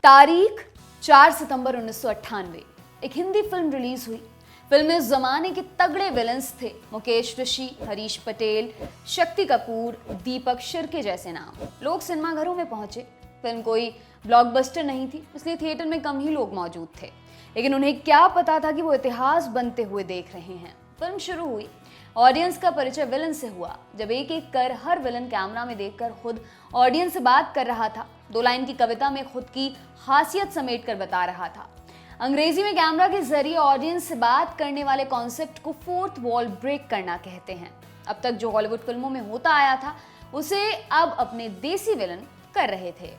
तारीख 4 सितंबर 1998 एक Hindi film release हुई। फिल्म में उस जमाने के तगड़े विलन्स थे मुकेश ऋषि, हरीश पटेल, शक्ति कपूर, दीपक शिर्के जैसे नाम। लोग सिनेमा घरों में पहुंचे। फिल्म कोई ब्लॉकबस्टर नहीं थी, इसलिए थिएटर में कम ही लोग मौजूद थे, लेकिन उन्हें क्या पता था कि वो इतिहास बनते हुए देख रहे हैं। फिल्म शुरू हुई। ऑडियंस का परिचय विलन से हुआ। जब एक एक कर हर विलन कैमरा में देखकर खुद ऑडियंस से बात कर रहा था, 2 लाइन की कविता में खुद की खासियत समेट कर बता रहा था। अंग्रेजी में कैमरा के जरिए ऑडियंस से बात करने वाले कॉन्सेप्ट को फोर्थ वॉल ब्रेक करना कहते हैं। अब तक जो हॉलीवुड फिल्मों में होता आया था, उसे अब अपने देसी विलन कर रहे थे।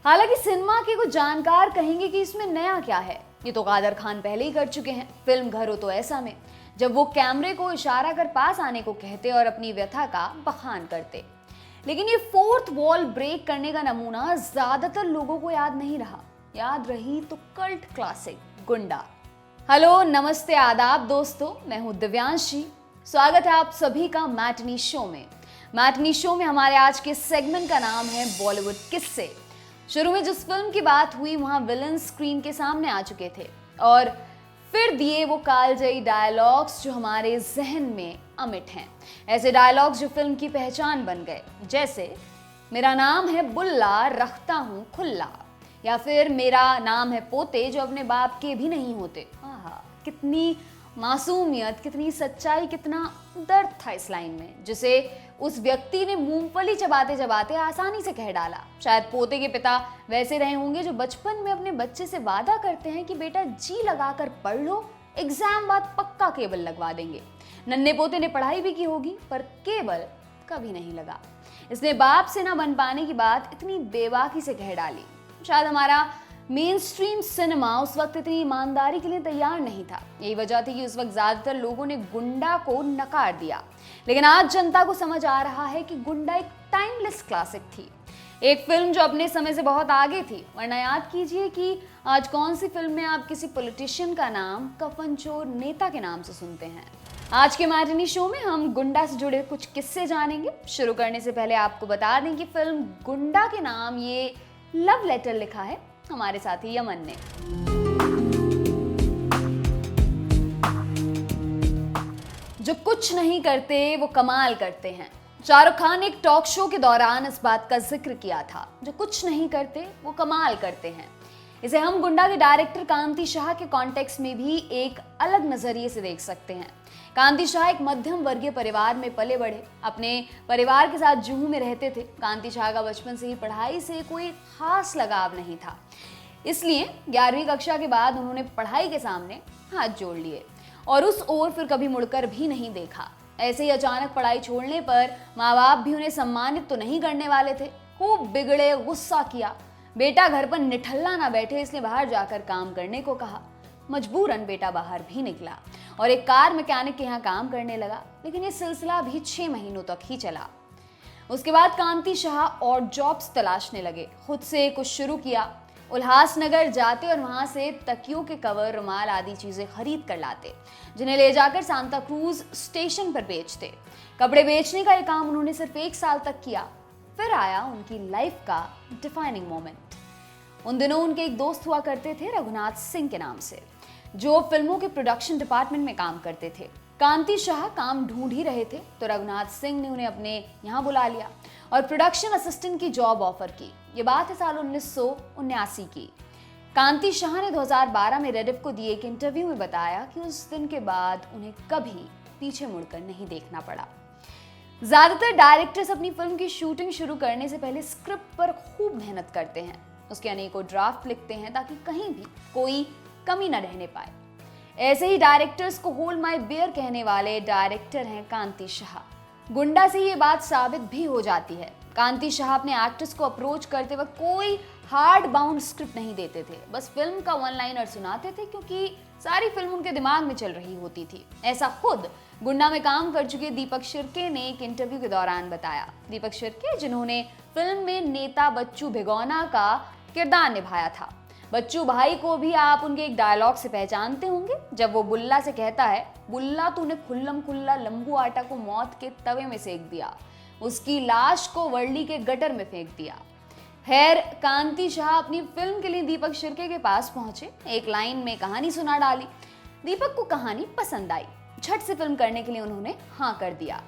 हालांकि सिनेमा के कुछ जानकार कहेंगे कि इसमें नया क्या है, ये तो कादर खान पहले ही कर चुके हैं फिल्म घर हो तो ऐसा में, जब वो कैमरे को इशारा कर पास आने को कहते और अपनी व्यथा का बखान करते। लेकिन ये फोर्थ वॉल ब्रेक करने का नमूना ज्यादातर लोगों को याद नहीं रहा। याद रही तो कल्ट क्लासिक गुंडा। हेलो, नमस्ते, आदाब दोस्तों, मैं हूं दिव्यांशी। स्वागत है आप सभी का मैटनी शो में। मैटनी शो में हमारे आज के सेगमेंट का नाम है बॉलीवुड किस्से। शुरू में जिस फिल्म की बात हुई वहां विलन स्क्रीन के सामने आ चुके थे और फिर दिए वो कालजयी डायलॉग्स जो हमारे जहन में अमिट हैं। ऐसे डायलॉग्स जो फिल्म की पहचान बन गए, जैसे मेरा नाम है बुल्ला, रखता हूँ खुल्ला, या फिर मेरा नाम है पोते जो अपने बाप के भी नहीं होते। आहा, कितनी मासूमियत, कितनी सच्चाई, कितना दर्द था इस लाइन में, जिसे उस व्यक्ति ने मूंगफली चबाते चबाते आसानी से कह डाला। शायद पोते के पिता वैसे रहे होंगे जो बचपन में अपने बच्चे से वादा करते हैं कि बेटा जी लगाकर पढ़ लो, एग्जाम बाद पक्का केबल लगवा देंगे। नन्हे पोते ने पढ़ाई भी की होगी पर केबल कभी नहीं लगा। इसने बाप से ना बन पाने की बात इतनी बेबाकी से कह डाली। शायद हमारा मेन स्ट्रीम सिनेमा उस वक्त इतनी ईमानदारी के लिए तैयार नहीं था। यही वजह थी कि उस वक्त ज्यादातर लोगों ने गुंडा को नकार दिया। लेकिन आज जनता को समझ आ रहा है कि गुंडा एक टाइमलेस क्लासिक थी, एक फिल्म जो अपने समय से बहुत आगे थी। वरना याद कीजिए कि आज कौन सी फिल्म में आप किसी पॉलिटिशियन का नाम कफनचोर नेता के नाम से सुनते हैं। आज के मैटनी शो में हम गुंडा से जुड़े कुछ किस्से जानेंगे। शुरू करने से पहले आपको बता दें कि फिल्म गुंडा के नाम ये लव लेटर लिखा है हमारे साथी यमन ने। जो कुछ नहीं करते वो कमाल करते हैं। शाहरुख खान ने एक टॉक शो के दौरान इस बात का जिक्र किया था, जो कुछ नहीं करते वो कमाल करते हैं। इसे हम गुंडा के डायरेक्टर कांति शाह के कॉन्टेक्स्ट में भी एक अलग नजरिए से देख सकते हैं। कांति शाह एक मध्यम वर्गीय परिवार में पले बढ़े, अपने परिवार के साथ जुहू में रहते थे। कांति शाह का बचपन से ही पढ़ाई से कोई खास लगाव नहीं था, इसलिए 11वीं कक्षा के बाद उन्होंने पढ़ाई के सामने हाथ जोड़ लिए और उस ओर फिर कभी मुड़कर भी नहीं देखा। ऐसे ही अचानक पढ़ाई छोड़ने पर माँ बाप भी उन्हें सम्मानित तो नहीं करने वाले थे। खूब बिगड़े, गुस्सा किया। बेटा घर पर निठल्ला ना बैठे इसलिए बाहर जाकर काम करने को कहा। मजबूरन बेटा बाहर भी निकला और एक कार मैकेनिक के यहाँ काम करने लगा। लेकिन ये सिलसिला भी 6 महीनों तक ही चला। उसके बाद कांति शाह और जॉब्स तलाशने लगे। खुद से कुछ शुरू किया। उल्हासनगर जाते और वहां से तकियों के कवर, रुमाल आदि चीजें खरीद कर लाते, जिन्हें ले जाकर सांता क्रूज स्टेशन पर बेचते। कपड़े बेचने का ये काम उन्होंने सिर्फ 1 साल तक किया। फिर आया उनकी लाइफ का डिफाइनिंग मोमेंट। उन दिनों उनके एक दोस्त हुआ करते थे रघुनाथ सिंह के नाम से, जो फिल्मों के प्रोडक्शन डिपार्टमेंट में काम करते थे। कांति शाह काम ढूंढ ही रहे थे तो रघुनाथ सिंह ने उन्हें अपने यहाँ बुला लिया और प्रोडक्शन असिस्टेंट की जॉब ऑफर की। ये बात है साल 1979 की। कांति शाह ने 2012 में रेडिफ को दिए एक इंटरव्यू में बताया कि उस दिन के बाद उन्हें कभी पीछे मुड़कर नहीं देखना पड़ा। ज्यादातर डायरेक्टर्स अपनी फिल्म की शूटिंग शुरू करने से पहले स्क्रिप्ट पर खूब मेहनत करते हैं, उसके अनेकों ड्राफ्ट लिखते हैं ताकि कहीं भी कोई कमी न रहने पाए। ऐसे ही डायरेक्टर्स को होल्ड माय बियर कहने वाले डायरेक्टर हैं कांति शाह। गुंडा से ये बात साबित भी हो जाती है। कांति शाह अपने एक्टर्स को अप्रोच करते वक्त कोई हार्ड बाउंड स्क्रिप्ट नहीं देते थे, बस फिल्म का 1 लाइनर सुनाते थे क्योंकि सारी फिल्म उनके दिमाग में चल रही होती थी। ऐसा खुद गुंडा में काम कर चुके दीपक शिर्के ने एक इंटरव्यू के दौरान बताया। दीपक शिर्के, जिन्होंने फिल्म में नेता बच्चू भिगोना का किरदार निभाया था। बच्चू भाई को भी आप उनके एक डायलॉग से पहचानते होंगे, जब वो बुल्ला से कहता है, बुल्ला तूने खुल्लम खुल्ला लंबू आटा को मौत के तवे में सेक दिया, उसकी लाश को वर्ली के गटर में फेंक दिया। खैर, कांति शाह अपनी फिल्म के लिए दीपक शिर्के के पास पहुंचे, एक लाइन में कहानी सुना डाली। दीपक को कहानी पसंद आई, झट से फिल्म करने के लिए उन्होंने हाँ कर दिया।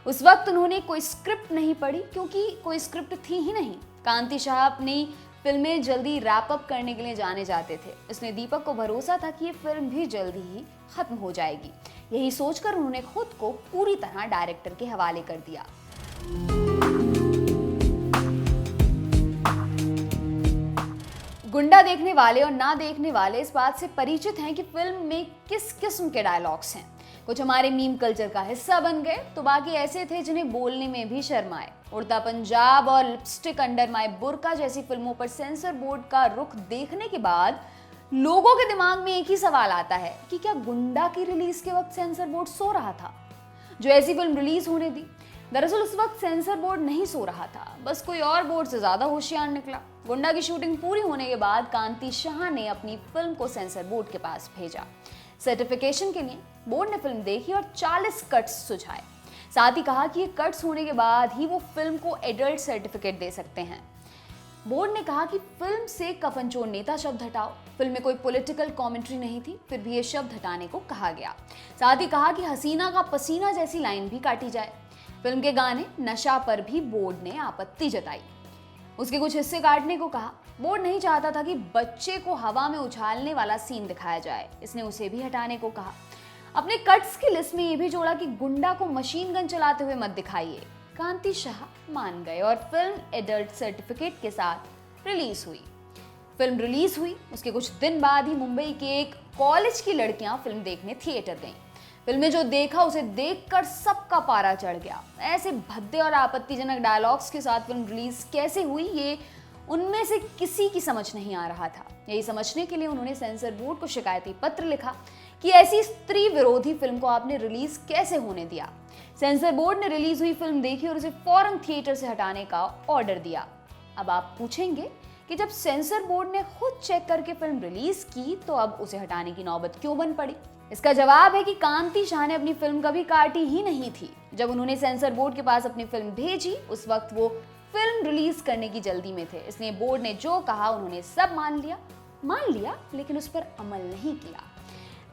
उस वक्त उन्होंने कोई स्क्रिप्ट नहीं पढ़ी, क्योंकि कोई स्क्रिप्ट थी ही नहीं। कांति शाह अपनी फिल्में जल्दी रैप अप करने के लिए जाने जाते थे, इसलिए दीपक को भरोसा था कि ये फिल्म भी जल्दी ही खत्म हो जाएगी। यही सोचकर उन्होंने खुद को पूरी तरह डायरेक्टर के हवाले कर दिया। गुंडा देखने वाले और ना देखने वाले इस बात से परिचित हैं कि फिल्म में किस किस्म के डायलॉग्स हैं। कुछ हमारे मीम कल्चर का हिस्सा बन गए, तो बाकी ऐसे थे जिन्हें बोलने में भी शर्म आए। उड़ता पंजाब और लिपस्टिक अंडर माय बुर्का जैसी फिल्मों पर सेंसर बोर्ड का रुख देखने के बाद लोगों के दिमाग में एक ही सवाल आता है कि क्या गुंडा की रिलीज के वक्त सेंसर बोर्ड सो रहा था जो ऐसी फिल्म रिलीज होने दी। दरअसल उस वक्त सेंसर बोर्ड नहीं सो रहा था, बस कोई और बोर्ड से ज्यादा होशियार निकला। गुंडा की शूटिंग पूरी होने के बाद कांति शाह ने अपनी फिल्म को सेंसर बोर्ड के पास भेजा। सर्टिफिकेशन के लिए बोर्ड ने फिल्म देखी और 40 कट्स सुझाए। साथ ही कहा कि ये कट्स होने के बाद ही वो फिल्म को एडल्ट सर्टिफिकेट दे सकते हैं। बोर्ड ने कहा कि फिल्म से कफनचोर नेता शब्द हटाओ। फिल्म में कोई पॉलिटिकल कमेंट्री नहीं थी, फिर भी ये शब्द हटाने को कहा गया। साथ ही कहा कि हसीना का पसीना जैसी लाइन भी काटी जाए। फिल्म के गाने नशा पर भी बोर्ड ने आपत्ति जताई, उसके कुछ हिस्से काटने को कहा। बोर्ड नहीं चाहता था कि बच्चे को हवा में उछालने वाला सीन दिखाया जाए, इसने उसे भी हटाने को कहा। अपने कट्स की लिस्ट में ये भी जोड़ा कि गुंडा को मशीन गन चलाते हुए मत दिखाइए। कांति शाह मान गए और फिल्म एडल्ट सर्टिफिकेट के साथ रिलीज हुई। फिल्म रिलीज हुई उसके कुछ दिन बाद ही मुंबई के एक कॉलेज की लड़कियां फिल्म देखने थिएटर गईं। फिल्म में जो देखा उसे देखकर सबका पारा चढ़ गया। ऐसे भद्दे और आपत्तिजनक डायलॉग्स के साथ फिल्म रिलीज कैसे हुई, ये उनमें से किसी की समझ नहीं आ रहा था। यही समझने के लिए उन्होंने सेंसर बोर्ड को शिकायती पत्र लिखा कि ऐसी स्त्री विरोधी फिल्म को आपने रिलीज कैसे होने दिया। सेंसर बोर्ड ने रिलीज हुई फिल्म देखी और उसे फौरन थिएटर से हटाने का ऑर्डर दिया। अब आप पूछेंगे कि जब सेंसर बोर्ड ने खुद चेक करके फिल्म रिलीज की तो अब उसे हटाने की नौबत क्यों बन पड़ी। इसका जवाब है कि कांति शाह ने अपनी फिल्म कभी काटी ही नहीं थी। जब उन्होंने सेंसर बोर्ड के पास अपनी फिल्म भेजी उस वक्त वो फिल्म रिलीज करने की जल्दी में थे, इसलिए बोर्ड ने जो कहा उन्होंने सब मान लिया लेकिन उस पर अमल नहीं किया।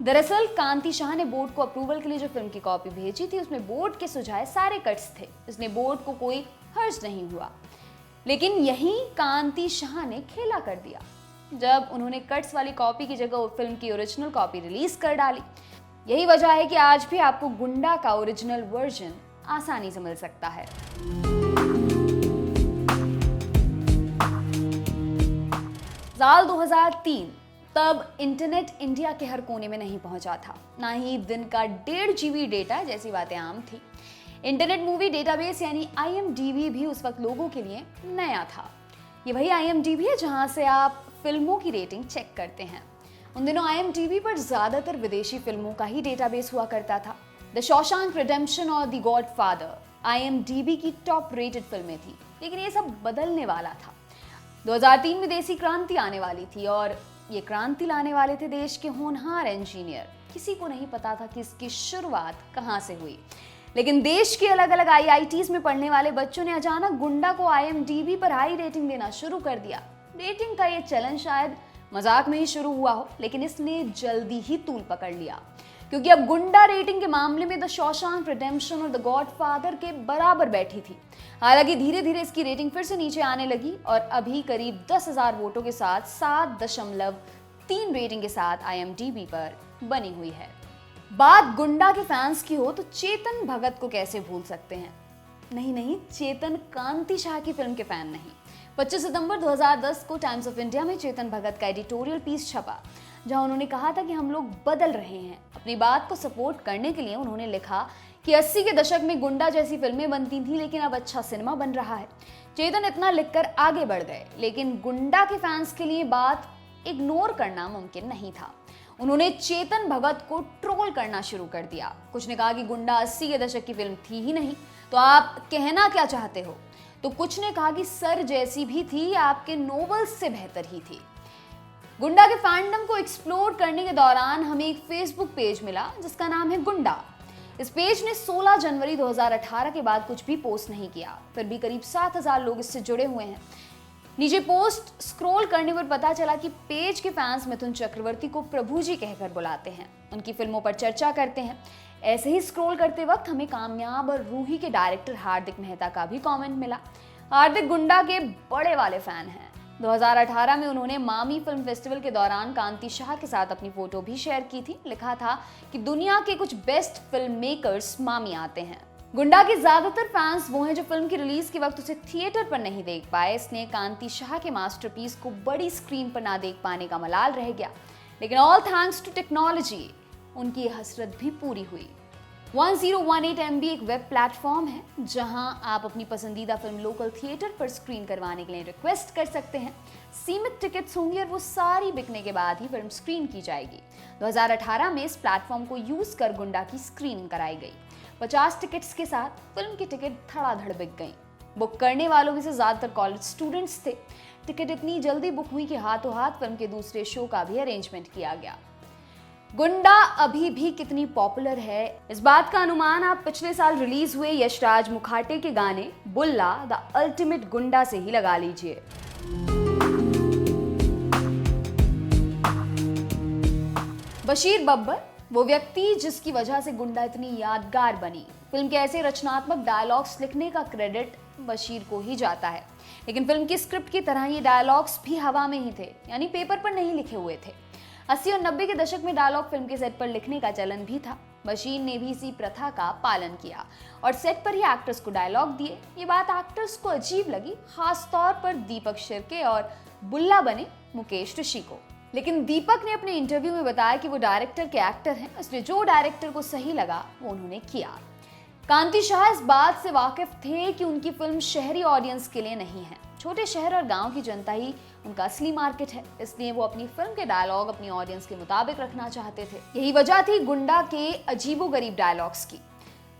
दरअसल कांति शाह ने बोर्ड को अप्रूवल के लिए जो फिल्म की कॉपी भेजी थी उसमें बोर्ड के सुझाए सारे कट्स थे, इसलिए बोर्ड को कोई हर्ज नहीं हुआ। लेकिन यही कांति शाह ने खेला कर दिया जब उन्होंने कट्स वाली कॉपी की जगह फिल्म की ओरिजिनल कॉपी रिलीज कर डाली। यही वजह है कि आज भी आपको गुंडा का ओरिजिनल वर्जन आसानी से मिल सकता है। साल 2003, तब इंटरनेट इंडिया के हर कोने में नहीं पहुंचा था, ना ही दिन का 1.5 GB डेटा जैसी बातें आम थी। इंटरनेट मूवी डेटाबेस यानी IMDb भी उस वक्त लोगों के लिए नया था। ये वही IMDb है जहां से आप फिल्मों की रेटिंग चेक करते हैं। उन दिनों IMDb पर ज्यादातर विदेशी फिल्मों का ही डेटाबेस हुआ करता था। द शॉशैंक रिडेम्पशन और द गॉडफादर IMDb की टॉप रेटेड फिल्में थी, लेकिन ये सब बदलने वाला था। 2003 में देसी क्रांति आने वाली थी और ये क्रांति लाने वाले थे देश के होनहार इंजीनियर। किसी को नहीं पता था कि इसकी शुरुआत कहाँ से हुई, लेकिन देश के अलग अलग IITs में पढ़ने वाले बच्चों ने अचानक गुंडा को IMDb पर हाई रेटिंग देना शुरू कर दिया। रेटिंग का ये चलन शायद मजाक में ही शुरू हुआ हो, लेकिन इसने जल्दी ही तूल पकड़ लिया, क्योंकि अब गुंडा रेटिंग के मामले में द शॉशैंक रिडेम्पशन और द गॉडफादर के बराबर बैठी थी। हालांकि धीरे धीरे इसकी रेटिंग फिर से नीचे आने लगी और अभी करीब 10,000 वोटों के साथ 7.3 रेटिंग के साथ IMDb पर बनी हुई है। बात गुंडा के फैंस की हो तो चेतन भगत को कैसे भूल सकते हैं। नहीं, चेतन कांति शाह की फिल्म के फैन नहीं। 25 सितंबर 2010 को टाइम्स ऑफ इंडिया में चेतन भगत का एडिटोरियल पीस छपा, जहां उन्होंने कहा था कि हम लोग बदल रहे हैं। अपनी बात को सपोर्ट करने के लिए उन्होंने लिखा कि 80 के दशक में गुंडा जैसी फिल्में बनती थी, लेकिन अब अच्छा सिनेमा बन रहा है। चेतन इतना लिखकर आगे बढ़ गए, लेकिन गुंडा के फैंस के लिए बात इग्नोर करना मुमकिन नहीं था। उन्होंने चेतन भगत को ट्रोल करना शुरू कर दिया। कुछ ने कहा कि गुंडा 80 के दशक की फिल्म थी ही नहीं, तो आप कहना क्या चाहते हो। तो कुछ ने कहा कि सर जैसी भी थी, आपके नोवेल्स से बेहतर ही थी। गुंडा के फैंडम को एक्सप्लोर करने के दौरान हमें एक फेसबुक पेज मिला जिसका नाम है गुंडा। इस पेज ने 16 जनवरी 2018 के बाद कुछ भी पोस्ट नहीं किया, फिर भी करीब 7,000 लोग इससे जुड़े हुए हैं। नीचे पोस्ट स्क्रॉल करने पर पता चला कि पेज के फैंस मिथुन चक्रवर्ती को प्रभु जी कहकर बुलाते हैं, उनकी फिल्मों पर चर्चा करते हैं। ऐसे ही स्क्रॉल करते वक्त हमें कामयाब और रूही के डायरेक्टर हार्दिक मेहता का भी कमेंट मिला। हार्दिक गुंडा के बड़े वाले फैन हैं। 2018 में उन्होंने मामी फिल्म फेस्टिवल के दौरान कांति शाह के साथ अपनी फोटो भी शेयर की थी। लिखा था कि दुनिया के कुछ बेस्ट फिल्म मेकर्स मामी आते हैं। गुंडा के ज्यादातर फैंस वो हैं जो फिल्म की रिलीज के वक्त उसे थिएटर पर नहीं देख पाए, इसलिए कांति शाह के मास्टरपीस को बड़ी स्क्रीन पर ना देख पाने का मलाल रह गया। लेकिन ऑल थैंक्स टू टेक्नोलॉजी उनकी ये हसरत भी पूरी हुई। 1018 MB एक वेब प्लेटफॉर्म है जहां आप अपनी पसंदीदा फिल्म लोकल थिएटर पर स्क्रीन करवाने के लिए रिक्वेस्ट कर सकते हैं। सीमित टिकट्स होंगी और वो सारी बिकने के बाद ही फिल्म स्क्रीन की जाएगी। 2018 में इस प्लेटफॉर्म को यूज कर गुंडा की स्क्रीनिंग कराई गई। 50 टिकट्स के साथ फिल्म की टिकट धड़ाधड़ बिक गई। बुक करने वालों में से ज्यादातर कॉलेज स्टूडेंट्स थे। टिकट इतनी जल्दी बुक हुई कि हाथों हाथ फिल्म के दूसरे शो का भी अरेंजमेंट किया गया। गुंडा अभी भी कितनी पॉपुलर है, इस बात का अनुमान आप पिछले साल रिलीज हुए यशराज मुखाटे के गाने बुल्ला द अल्टीमेट गुंडा से ही लगा लीजिए। बशीर बब्बर वो व्यक्ति जिसकी वजह से गुंडा इतनी यादगार बनी। फिल्म के ऐसे रचनात्मक डायलॉग्स लिखने का क्रेडिट बशीर को ही जाता है, लेकिन फिल्म की स्क्रिप्ट की तरह ये डायलॉग्स भी हवा में ही थे, यानी पेपर पर नहीं लिखे हुए थे। 80 और 90 के दशक में डायलॉग फिल्म के सेट पर लिखने का चलन भी था। बशीर ने भी इसी प्रथा का पालन किया और सेट पर ही एक्टर्स को डायलॉग दिए। ये बात एक्टर्स को अजीब लगी, खास तौर पर दीपक शिर्के और बुल्ला बने मुकेश ऋषि को। लेकिन दीपक ने अपने इंटरव्यू में बताया कि वो डायरेक्टर के एक्टर हैं, इसलिए जो डायरेक्टर को सही लगा वो उन्होंने किया। कांति शाह इस बात से वाकिफ थे कि उनकी फिल्म शहरी ऑडियंस के लिए नहीं है। छोटे शहर और गांव की जनता ही उनका असली मार्केट है, इसलिए वो अपनी फिल्म के डायलॉग अपनी ऑडियंस के मुताबिक रखना चाहते थे। यही वजह थी गुंडा के अजीबोगरीब डायलॉग्स की।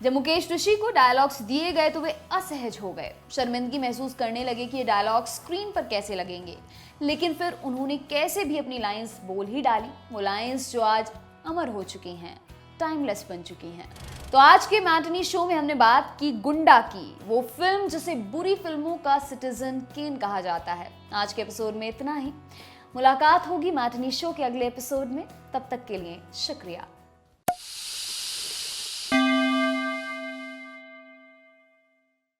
जब मुकेश ऋषि को डायलॉग्स दिए गए तो वे असहज हो गए, शर्मिंदगी महसूस करने लगे कि ये डायलॉग स्क्रीन पर कैसे लगेंगे। लेकिन फिर उन्होंने कैसे भी अपनी लाइंस बोल ही डाली, वो लाइंस जो आज अमर हो चुकी हैं, टाइमलेस बन चुकी हैं। तो आज के मैटनी शो में हमने बात की गुंडा की, वो फिल्म जिसे बुरी फिल्मों का सिटीजन केन कहा जाता है। आज के एपिसोड में इतना ही। मुलाकात होगी मैटनी शो के अगले एपिसोड में, तब तक के लिए शुक्रिया।